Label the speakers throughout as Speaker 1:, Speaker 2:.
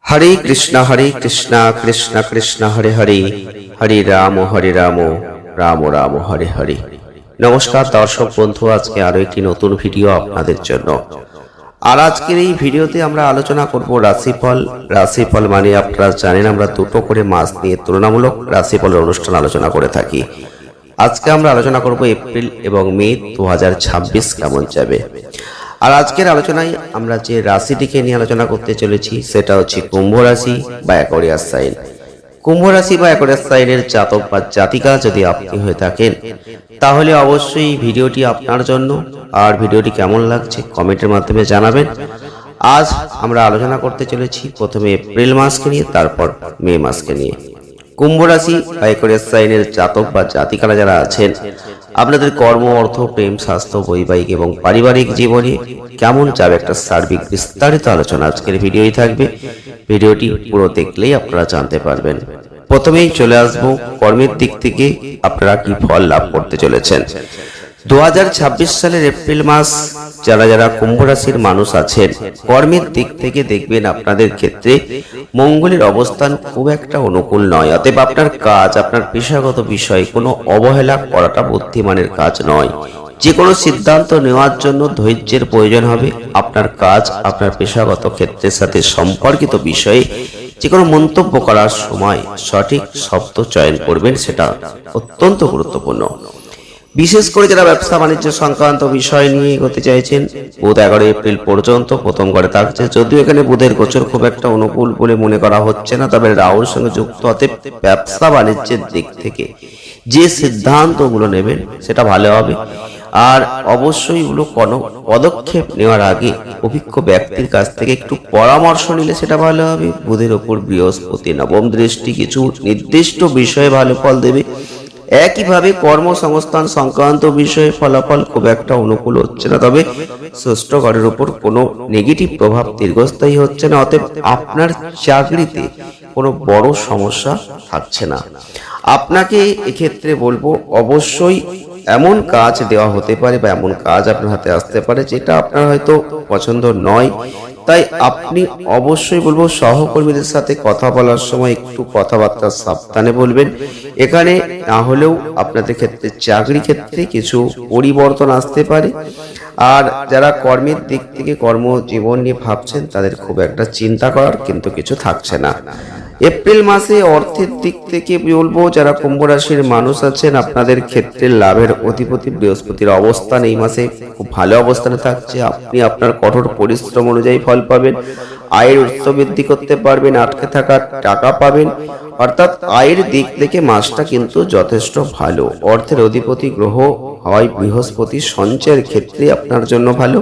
Speaker 1: হরে কৃষ্ণ কৃষ্ণ কৃষ্ণ হরে হরে, হরে রাম রাম রাম হরে হরে। নমস্কার দর্শক বন্ধু, আজকে আরো একটি নতুন ভিডিও আপনাদের জন্য। আর আজকের এই ভিডিওতে আমরা আলোচনা করব রাশিফল। রাশিফল মানে আপনারা জানেন আমরা দুটো করে মাস নিয়ে তুলনামূলক রাশিফলের অনুষ্ঠান আলোচনা করে থাকি। আজকে আমরা আলোচনা করব এপ্রিল এবং মে 2026 কেমন যাবে। আর আজকের আলোচনায় আমরা যে রাশিটিকে নিয়ে আলোচনা করতে চলেছি সেটা হচ্ছে কুম্ভ রাশি বা অ্যাকোয়ারিয়াস সাইন। কুম্ভ রাশি বা অ্যাকোয়ারিয়াস সাইনের জাতক বা জাতিকা যদি আপনি হয়ে থাকেন তাহলে অবশ্যই ভিডিওটি আপনার জন্য। আর ভিডিওটি কেমন লাগছে কমেন্টের মাধ্যমে জানাবেন। আজ আমরা আলোচনা করতে চলেছি প্রথমে এপ্রিল মাসকে নিয়ে, তারপর মে মাসকে নিয়ে। কুম্ভ রাশি বা অ্যাকোয়ারিয়াস সাইনের জাতক বা জাতিকারা যারা আছেন, আপনাদের কর্ম, অর্থ, প্রেম, স্বাস্থ্য, বৈবাহিক এবং পারিবারিক জীবনে কেমন যাবে একটা সার্বিক বিস্তারিত আলোচনা আজকের ভিডিওই থাকবে। ভিডিওটি পুরো দেখলেই আপনারা জানতে পারবেন। প্রথমেই চলে আসবো কর্মের দিক থেকে আপনারা কি ফল লাভ করতে চলেছেন। 2026 সালের এপ্রিল মাস যারা যারা কুম্ভ রাশির মানুষ আছেন, কর্মের দিক থেকে দেখবেন আপনাদের ক্ষেত্রে মঙ্গলের অবস্থান খুব একটা অনুকূল নয়। অতএব আপনার কাজ, আপনার পেশাগত বিষয়ে কোনো অবহেলা করাটা বুদ্ধিমানের কাজ নয়। যে কোনো সিদ্ধান্ত নেওয়ার জন্য ধৈর্যের প্রয়োজন হবে। আপনার কাজ, আপনার পেশাগত ক্ষেত্রের সাথে সম্পর্কিত বিষয়ে যে কোনো মন্তব্য করার সময় সঠিক শব্দ চয়ন করবেন, সেটা অত্যন্ত গুরুত্বপূর্ণ। বিশেষ করে যারা ব্যবসা বাণিজ্য সংক্রান্ত বিষয় নিয়ে এগোতে চাইছেন, বুধ 11 এপ্রিল পর্যন্ত প্রথম ঘরে থাকছে। যদিও এখানে বুধের গোচর খুব একটা অনুকূল বলে মনে করা হচ্ছে না, তবে রাহুর সঙ্গে যুক্ত হতে ব্যবসা বাণিজ্যের দিক থেকে যে সিদ্ধান্তগুলো নেবেন সেটা ভালো হবে। আর অবশ্যই এগুলো কোনো পদক্ষেপ নেওয়ার আগে অভিজ্ঞ ব্যক্তির কাছ থেকে একটু পরামর্শ নিলে সেটা ভালো হবে। বুধের ওপর বৃহস্পতি নবম দৃষ্টি কিছু নির্দিষ্ট বিষয়ে ভালো ফল দেবে। একইভাবে কর্মসংস্থান সংক্রান্ত বিষয়ে ফলাফল খুব একটা অনুকূল হচ্ছে না, তবে ষষ্ঠ ঘরের উপর কোনো নেগেটিভ প্রভাব দীর্ঘস্থায়ী হচ্ছে না। অতএব আপনার চাকরিতে কোনো বড় সমস্যা থাকছে না। আপনাকে এক্ষেত্রে বলবো অবশ্যই এমন কাজ দেওয়া হতে পারে বা এমন কাজ আপনার হাতে আসতে পারে যেটা আপনার হয়তো পছন্দ নয়। তাই আপনি অবশ্যই বলবো সহকর্মীদের সাথে কথা বলার সময় একটু কথাবার্তা সাবধানে বলবেন। এখানে না হলেও আপনাদের ক্ষেত্রে চাকরি ক্ষেত্রে কিছু পরিবর্তন আসতে পারে। আর যারা কর্মের দিক থেকে কর্মজীবন নিয়ে ভাবছেন তাদের খুব একটা চিন্তা করার কিন্তু কিছু থাকছে না। এপ্রিল মাসে অর্থের দিক থেকে বলবো যারা কুম্ভ রাশির মানুষ আছেন, আপনাদের ক্ষেত্রে লাভের অধিপতি বৃহস্পতির অবস্থান এই মাসে খুব ভালো অবস্থানে থাকছে। আপনি আপনার কঠোর পরিশ্রম অনুযায়ী ফল পাবেন। আয়ের উৎস বৃদ্ধি করতে পারবেন, আটকে থাকা টাকা পাবেন। অর্থাৎ আয়ের দিক থেকে মাসটা কিন্তু যথেষ্ট ভালো। অর্থের অধিপতি গ্রহ হয় বৃহস্পতি, সঞ্চয়ের ক্ষেত্রে আপনার জন্য ভালো।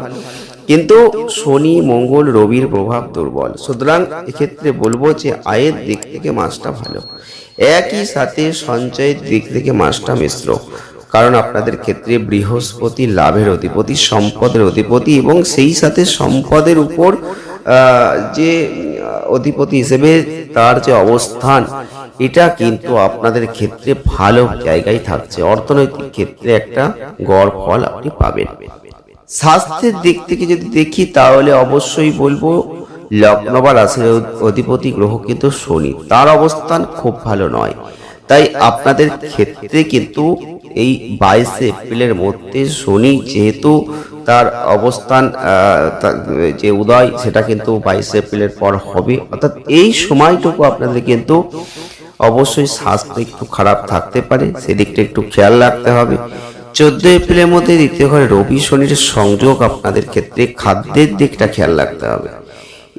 Speaker 1: কিন্তু শনি, মঙ্গল, রবির প্রভাব দুর্বল। সুতরাং এক্ষেত্রে বলবো যে আয়ের দিক থেকে মাসটা ভালো, একই সাথে সঞ্চয়ের দিক থেকে মাসটা মিশ্র। কারণ আপনাদের ক্ষেত্রে বৃহস্পতি লাভের অধিপতি, সম্পদের অধিপতি, এবং সেই সাথে সম্পদের উপর যে অধিপতি হিসেবে তার যে অবস্থান, এটা কিন্তু আপনাদের ক্ষেত্রে ভালো জায়গায় থাকছে। অর্থনৈতিক ক্ষেত্রে একটা গড় ফল আপনি পাবেন। স্বাস্থ্যের দিক থেকে যদি দেখি তাহলে অবশ্যই বলবো লগ্ন বা রাশির অধিপতি গ্রহ কিন্তু শনি, তার অবস্থান খুব ভালো নয়। তাই আপনাদের ক্ষেত্রে কিন্তু এই 22 এপ্রিলের মধ্যে শনি যেহেতু তার অবস্থান যে উদয় সেটা কিন্তু 22 এপ্রিলের পর হবে, অর্থাৎ এই সময়টুকু আপনাদের কিন্তু অবশ্যই স্বাস্থ্য একটু খারাপ থাকতে পারে, সেদিকটা একটু খেয়াল রাখতে হবে। 14 এপ্রিলের মধ্যে দ্বিতীয় ঘরে রবি শনির সংযোগ, আপনাদের ক্ষেত্রে খাদ্যের দিকটা খেয়াল রাখতে হবে।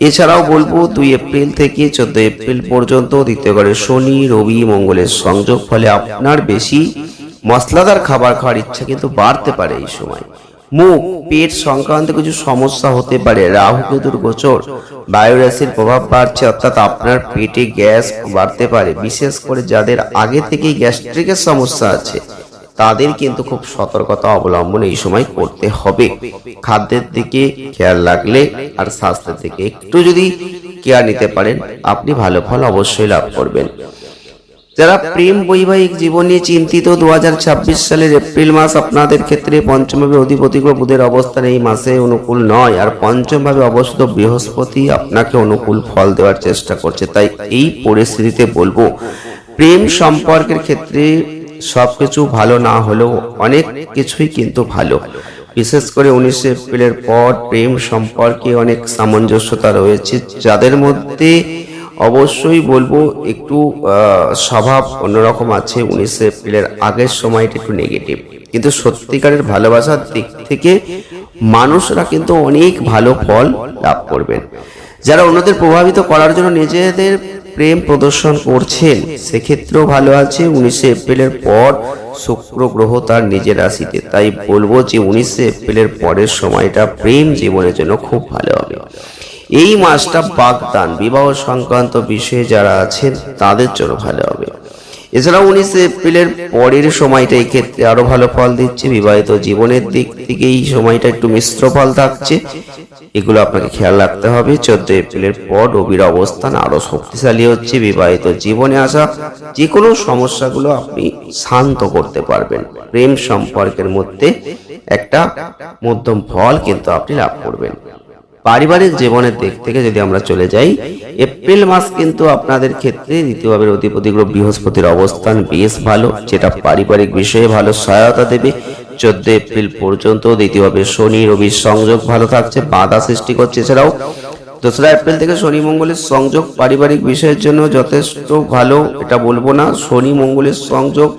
Speaker 1: এছাড়াও বলবো 2 এপ্রিল থেকে 14 এপ্রিল পর্যন্ত দ্বিতীয় ঘরে শনি, রবি, মঙ্গলের সংযোগ, ফলে আপনার বেশি মশলাদার খাবার খাওয়ার ইচ্ছা কিন্তু বাড়তে পারে। এই সময় মুখ, পেট সংক্রান্ত কিছু সমস্যা হতে পারে। রাহু কেতুর গোচর, বায়ু রাশির প্রভাব বাড়ছে, অর্থাৎ আপনার পেটে গ্যাস বাড়তে পারে। বিশেষ করে যাদের আগে থেকেই গ্যাস্ট্রিকের সমস্যা আছে তাদের কিন্তু খুব সতর্কতা অবলম্বন এই সময় করতে হবে। খাদ্যের দিকে খেয়াল রাখলে আর স্বাস্থ্যের দিকে একটু যদি কেয়ার নিতে পারেন, আপনি ভালো ফল অবশ্যই লাভ করবেন। যারা প্রেম বৈবাহিক জীবন নিয়ে চিন্তিত, 2026 সালের এপ্রিল মাস আপনাদের ক্ষেত্রে পঞ্চমভাবে অধিপতি গ্রহ বুধের অবস্থান এই মাসে অনুকূল নয়, আর পঞ্চমভাবে অবস্থিত বৃহস্পতি আপনাকে অনুকূল ফল দেওয়ার চেষ্টা করছে। তাই এই পরিস্থিতিতে বলবো, প্রেম সম্পর্কের ক্ষেত্রে সবকিছু ভালো না হলেও অনেক কিছুই কিন্তু ভালো। বিশেষ করে 19 এপ্রিলের পর প্রেম সম্পর্কে অনেক সামঞ্জস্যতা রয়েছে, যাদের মধ্যে অবশ্যই বলবো একটু স্বভাব অন্যরকম আছে। 19 এপ্রিলের আগের সময়টা একটু নেগেটিভ, কিন্তু সত্যিকারের ভালোবাসার দিক থেকে মানুষরা কিন্তু অনেক ভালো ফল লাভ করবেন। যারা অন্যদের প্রভাবিত করার জন্য নিজেদের প্রেম প্রদর্শন করছেন সেক্ষেত্রেও ভালো আছে 19 এপ্রিলের পর শুক্র গ্রহ তার নিজের রাশিতে। তাই বলবো যে 19 এপ্রিলের পরের সময়টা প্রেম জীবনের জন্য খুব ভালো হবে। এই মাসটা বাগদান বিবাহ সংক্রান্ত বিষয়ে যারা আছেন তাদের জন্য ভালো হবে। এছাড়াও 19 এপ্রিলের পরের সময়টা এই ক্ষেত্রে আরো ভালো ফল দিচ্ছে। বিবাহিত জীবনের দিক থেকে এই সময়টা একটু মিশ্র ফল থাকছে, এগুলো আপনাকে খেয়াল রাখতে হবে। 14 এপ্রিলের পর রবির অবস্থান আরো শক্তিশালী হচ্ছে। বিবাহিত জীবনে আসা যে কোনো সমস্যাগুলো আপনি শান্ত করতে পারবেন। প্রেম সম্পর্কের মধ্যে একটা মধ্যম ফল কিন্তু আপনি লাভ করবেন। পারিবারিক জীবনের দিক থেকে যদি আমরা চলে যাই, এপ্রিল মাস কিন্তু আপনাদের ক্ষেত্রে দ্বিতীয়ভাবে অধিপতি গ্রহ বৃহস্পতির অবস্থান বেশ ভালো, যেটা পারিবারিক বিষয়ে ভালো সহায়তা দেবে। 14 এপ্রিল পর্যন্ত দ্বিতীয়ভাবে শনি রবির সংযোগ ভালো থাকছে, বাধা সৃষ্টি করছে। এছাড়াও 2রা এপ্রিল থেকে শনি মঙ্গলের সংযোগ পারিবারিক বিষয়ের জন্য যথেষ্ট ভালো, এটা বলবো না। শনি মঙ্গলের সংযোগ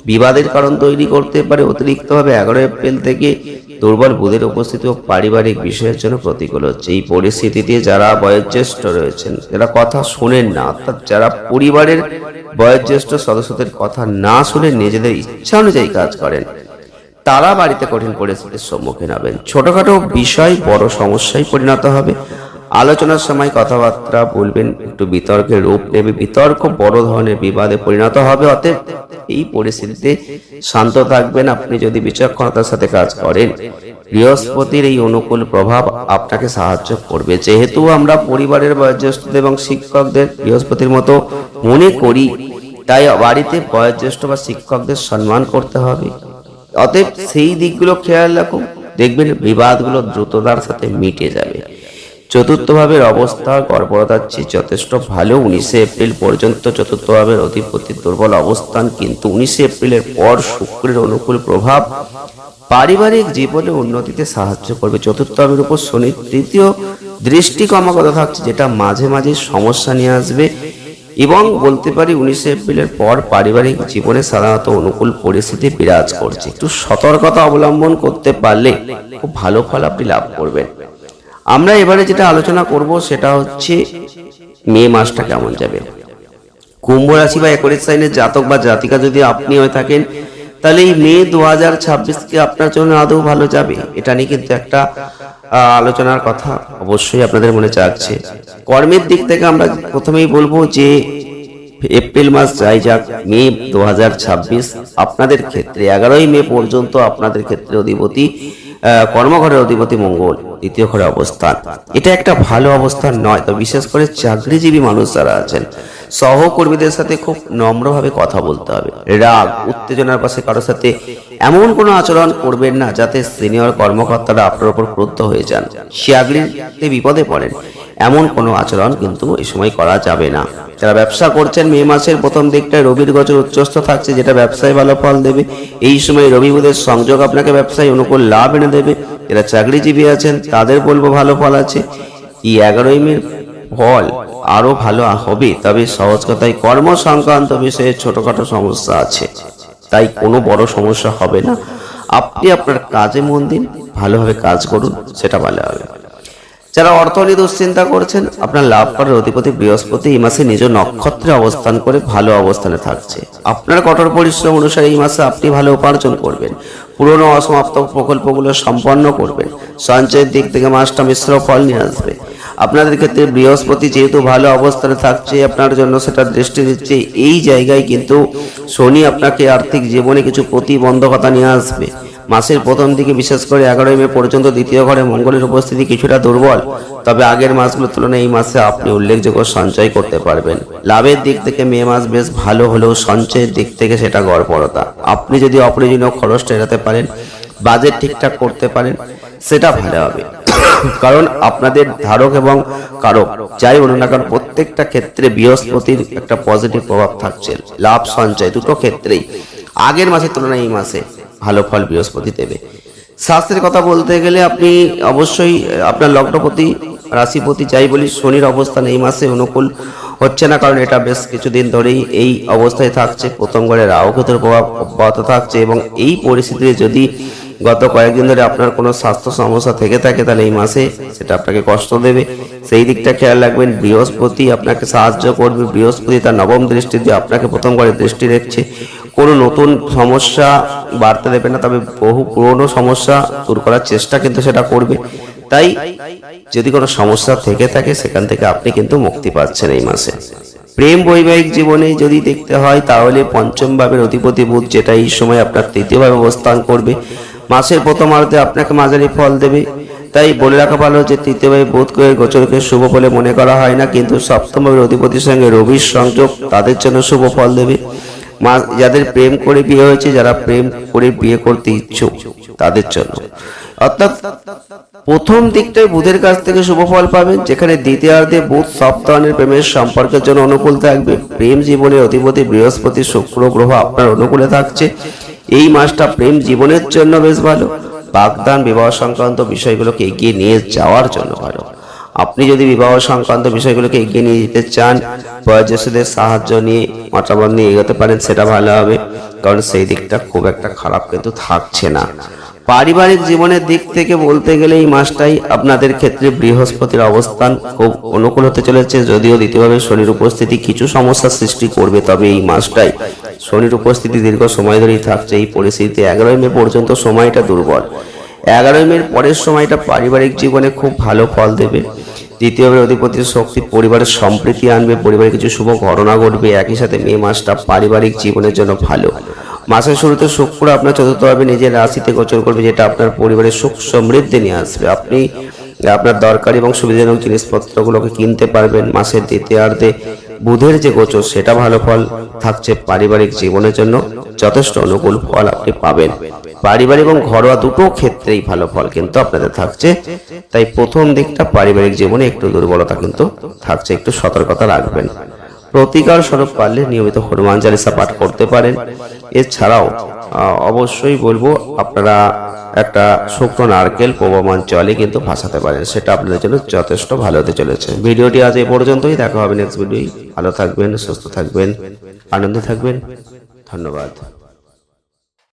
Speaker 1: বিবাদের কারণ তৈরি করতে পারে অতিরিক্তভাবে। 11 এপ্রিল থেকে দুর্বল বুধের উপস্থিতি পারিবারিক বিষয়ের জন্য প্রতিকূল হচ্ছে। এই পরিস্থিতিতে যারা বয়োজ্যেষ্ঠ রয়েছেন, যারা কথা শোনেন না, অর্থাৎ যারা পরিবারের বয়োজ্যেষ্ঠ সদস্যদের কথা না শুনে নিজেদের ইচ্ছা অনুযায়ী কাজ করেন, তারা বাড়িতে কঠিন পরিস্থিতির সম্মুখীন হবেন। ছোটখাটো বিষয় বড় সমস্যায় পরিণত হবে। আলোচনার সময় কথাবার্তা বলবেন, একটু বিতর্কের রূপ নেবে, বিতর্ক বড় ধরনের বিবাদে পরিণত হবে। অতএব এই পরিস্থিতিতে শান্ত থাকবেন। আপনি যদি বিচক্ষণতার সাথে কাজ করেন, বৃহস্পতির এই অনুকূল প্রভাব আপনাকে সাহায্য করবে। যেহেতু আমরা পরিবারের বয়োজ্যেষ্ঠদের এবং শিক্ষকদের বৃহস্পতির মতো মনে করি, তাই বাড়িতে বয়োজ্যেষ্ঠ বা শিক্ষকদের সম্মান করতে হবে। অতএব সেই দিকগুলো খেয়াল রাখুন, দেখবেন বিবাদগুলো দ্রুততার সাথে মিটে যাবে। চতুর্থ ভাবের অবস্থা কর্পরতার চেয়ে যথেষ্ট ভালো। 19 এপ্রিল পর্যন্ত চতুর্থ ভাবের অধিপতির দুর্বল অবস্থান, কিন্তু 19 এপ্রিলের পর শুক্রের অনুকূল প্রভাব পারিবারিক জীবনে উন্নতিতে সাহায্য করবে। চতুর্থ ভাবের উপর শনির তৃতীয় দৃষ্টি ক্রমাগত থাকছে, যেটা মাঝে মাঝে সমস্যা নিয়ে আসবে। এবং বলতে পারি 19 এপ্রিলের পর পারিবারিক জীবনে সাধারণত অনুকূল পরিস্থিতি বিরাজ করছে। একটু সতর্কতা অবলম্বন করতে পারলে খুব ভালো ফল আপনি লাভ করবেন। আমরা এবারে যেটা আলোচনা করব সেটা হচ্ছে মে মাসটা কেমন যাবে। কুম্ভ রাশি বা একুয়ারিয়াস সাইনের জাতক বা জাতিকা যদি আপনি হয়ে থাকেন, তাহলে এই মে 2026 কে আপনার জন্য আদৌ ভালো যাবে, এটা নিয়ে কিন্তু একটা আলোচনার কথা অবশ্যই আপনাদের মনে জাগছে। কর্মের দিক থেকে আমরা প্রথমেই বলবো যে এপ্রিল মাস যাই যাক, মে 2026 আপনাদের ক্ষেত্রে 11ই মে পর্যন্ত আপনাদের ক্ষেত্রে অধিপতি কর্মঘরের অধিপতি মঙ্গল দ্বিতীয় ঘরে অবস্থান। এটা একটা ভালো অবস্থান নয়। তো বিশেষ করে চাকরিজীবী মানুষ যারা আছেন, সহকর্মীদের সাথে খুব নম্রভাবে কথা বলতে হবে। রাগ উত্তেজনার পাশে কারোর সাথে এমন কোনো আচরণ করবেন না যাতে সিনিয়র কর্মকর্তারা আপনার উপর ক্রুদ্ধ হয়ে যান, চাকরিতে বিপদে পড়েন। এমন কোনো আচরণ কিন্তু এই সময় করা যাবে না। যারা ব্যবসা করছেন, মে মাসের প্রথম দিকটায় রবির গোচর উচ্চস্থ থাকছে, যেটা ব্যবসায় ভালো ফল দেবে। এই সময় রবি বুধের সংযোগ আপনাকে ব্যবসায় অনুকূল লাভ এনে দেবে। যারা চাকরিজীবী আছেন তাদের বলবো ভালো ফল আছে। এই 11ই মে ফল আরো ভালো হবে, তবে সহজ কথায় কর্ম সংক্রান্ত বিষয়ে ছোটখাটো সমস্যা আছে, তাই কোনো বড় সমস্যা হবে না। আপনি আপনার কাজে মন দিন, ভালোভাবে কাজ করুন, সেটা ভালো হবে। যারা অর্থ নিয়ে দুশ্চিন্তা করছেন, আপনার লাভ করার অধিপতি বৃহস্পতি এই মাসে নিজ নক্ষত্রে অবস্থান করে ভালো অবস্থানে থাকছে। আপনার কঠোর পরিশ্রম অনুসারে এই মাসে আপনি ভালো উপার্জন করবেন, পুরনো অসমাপ্ত প্রকল্পগুলো সম্পন্ন করবেন। সঞ্চয়ের দিক থেকে মাসটা মিশ্র ফল নিয়ে আসবে। আপনাদের ক্ষেত্রে বৃহস্পতি যেহেতু ভালো অবস্থানে থাকছে, আপনার জন্য সেটা দৃষ্টি দিচ্ছে। এই জায়গায় কিন্তু শনি আপনাকে আর্থিক জীবনে কিছু প্রতিবন্ধকতা নিয়ে আসবে। মাসের প্রথম দিকে বিশেষ করে 11ই মে পর্যন্ত দ্বিতীয় ঘরে মঙ্গলের উপস্থিতি কিছুটা দুর্বল, তবে আগের মাসগুলোর তুলনায় এই মাসে আপনি উল্লেখযোগ্য সঞ্চয় করতে পারবেন। লাভের দিক থেকে মে মাস বেশ ভালো হলেও সঞ্চয়ের দিক থেকে সেটা গড়পড়তা। আপনি যদি অপ্রয়োজনীয় খরচটা এড়াতে পারেন, বাজেট ঠিকঠাক করতে পারেন, সেটা ভালো হবে। কারণ আপনাদের ধারক এবং কারক যাই বলুন না কারণ প্রত্যেকটা ক্ষেত্রে বৃহস্পতির একটা পজিটিভ প্রভাব থাকছে। লাভ সঞ্চয় দুটো ক্ষেত্রেই আগের মাসের তুলনায় এই মাসে ভালো ফল বৃহস্পতি দেবে। স্বাস্থ্যের কথা বলতে গেলে আপনি অবশ্যই আপনার লগ্নপতি রাশিপতি যাই বলি শনির অবস্থান এই মাসে অনুকূল হচ্ছে না, কারণ এটা বেশ কিছুদিন ধরেই এই অবস্থায় থাকছে। প্রথম ঘরে রাহু কেতুর প্রভাব অব্যাহত থাকছে এবং এই পরিস্থিতিতে যদি গত কয়েকদিন ধরে আপনার কোনো স্বাস্থ্য সমস্যা থেকে থাকে তাহলে এই মাসে সেটা আপনাকে কষ্ট দেবে। সেই দিকটা খেয়াল রাখবেন। বৃহস্পতি আপনাকে সাহায্য করবে। বৃহস্পতি তার নবম দৃষ্টি দিয়ে আপনাকে প্রথম ঘরে দৃষ্টি রেখেছে। কোনো নতুন সমস্যা বাড়তে দেবে না, তবে বহু পুরনো সমস্যা দূর করার চেষ্টা কিন্তু সেটা করবে। তাই যদি কোনো সমস্যা থেকে থাকে সেখান থেকে আপনি কিন্তু মুক্তি পাচ্ছেন এই মাসে। প্রেম বৈবাহিক জীবনে যদি দেখতে হয় তাহলে পঞ্চম ভাবের অধিপতি বুধ, যেটা এই সময় আপনার তৃতীয় ভাবে অবস্থান করবে, মাসের প্রথমার্ধে আপনাকে মাঝারি ফল দেবে। তাই বলে রাখা ভালো যে তৃতীয় ভাবে বুধকে গোচরকে শুভ বলে মনে করা হয় না, কিন্তু সপ্তম ভাবের অধিপতির সঙ্গে রবির সংযোগ তাদের জন্য শুভ ফল দেবে। যাদের প্রেম করে বিয়ে হয়েছে, যারা প্রেম করে বিয়ে করতে ইচ্ছুক তাদের জন্য, অর্থাৎ প্রথম দিকটায় বুধের কাছ থেকে শুভ ফল পাবেন, যেখানে দ্বিতীয়ার্ধে বুধ সপ্তাহের প্রেমের সম্পর্কের জন্য অনুকূল থাকবে। প্রেম জীবনের অধিপতি বৃহস্পতি শুক্র গ্রহ আপনার অনুকূলে থাকছে। এই মাসটা প্রেম জীবনের জন্য বেশ ভালো। বাগদান বিবাহ সংক্রান্ত বিষয়গুলোকে এগিয়ে নিয়ে যাওয়ার জন্য ভালো। আপনি যদি বিবাহ সংক্রান্ত বিষয়গুলোকে এগিয়ে নিয়ে যেতে চান, বয়োজ্যেষ্ঠদের সাহায্য নিয়ে মতামত নিয়ে এগোতে পারেন, সেটা ভালো হবে, কারণ সেই দিকটা খুব একটা খারাপ কিন্তু থাকছে না। পারিবারিক জীবনের দিক থেকে বলতে গেলে এই মাসটাই আপনাদের ক্ষেত্রে বৃহস্পতির অবস্থান খুব অনুকূল হতে চলেছে। যদিও দ্বিতীয়ভাবে শনির উপস্থিতি কিছু সমস্যার সৃষ্টি করবে, তবে এই মাসটাই শনির উপস্থিতি দীর্ঘ সময় ধরেই থাকছে। এই পরিস্থিতিতে 11ই মে পর্যন্ত সময়টা দুর্বল। 11ই মের পরের সময়টা পারিবারিক জীবনে খুব ভালো ফল দেবে। দ্বিতীয়ভাবে অধিপতির শক্তি পরিবারের সম্প্রীতি আনবে, পরিবারে কিছু শুভ ঘটনা ঘটবে। একই সাথে মে মাসটা পারিবারিক জীবনের জন্য ভালো। মাসের শুরুতে শুক্র আপনার চতুর্থভাবে নিজের রাশিতে গোচর করবে, যেটা আপনার পরিবারের সুখ সমৃদ্ধি নিয়ে আসবে। আপনি আপনার দরকারি এবং সুবিধাজনক জিনিসপত্রগুলোকে কিনতে পারবেন। মাসের দ্বিতীয়ার্ধে বুধের যে গোচর সেটা ভালো ফল থাকছে। পারিবারিক জীবনের জন্য যথেষ্ট অনুকূল ফল আপনি পাবেন। পারিবারিক এবং ঘরোয়া দুটো ক্ষেত্রেই ভালো ফল কিন্তু আপনাদের থাকছে। তাই প্রথম দিকটা পারিবারিক জীবনে একটু দুর্বলতা কিন্তু থাকছে, একটু সতর্কতা রাখবেন। প্রতিকার স্বরূপ পারলে নিয়মিত হনুমান চালিসা পাঠ করতে পারেন। এছাড়াও অবশ্যই বলবো আপনারা একটা শুকনো নারকেল প্রবহমান জলে কিন্তু ভাসাতে পারেন, সেটা আপনাদের জন্য যথেষ্ট ভালো হতে চলেছে। ভিডিওটি আজ এই পর্যন্তই, দেখা হবে নেক্সট ভিডিও। ভালো থাকবেন, সুস্থ থাকবেন, আনন্দে থাকবেন। ধন্যবাদ।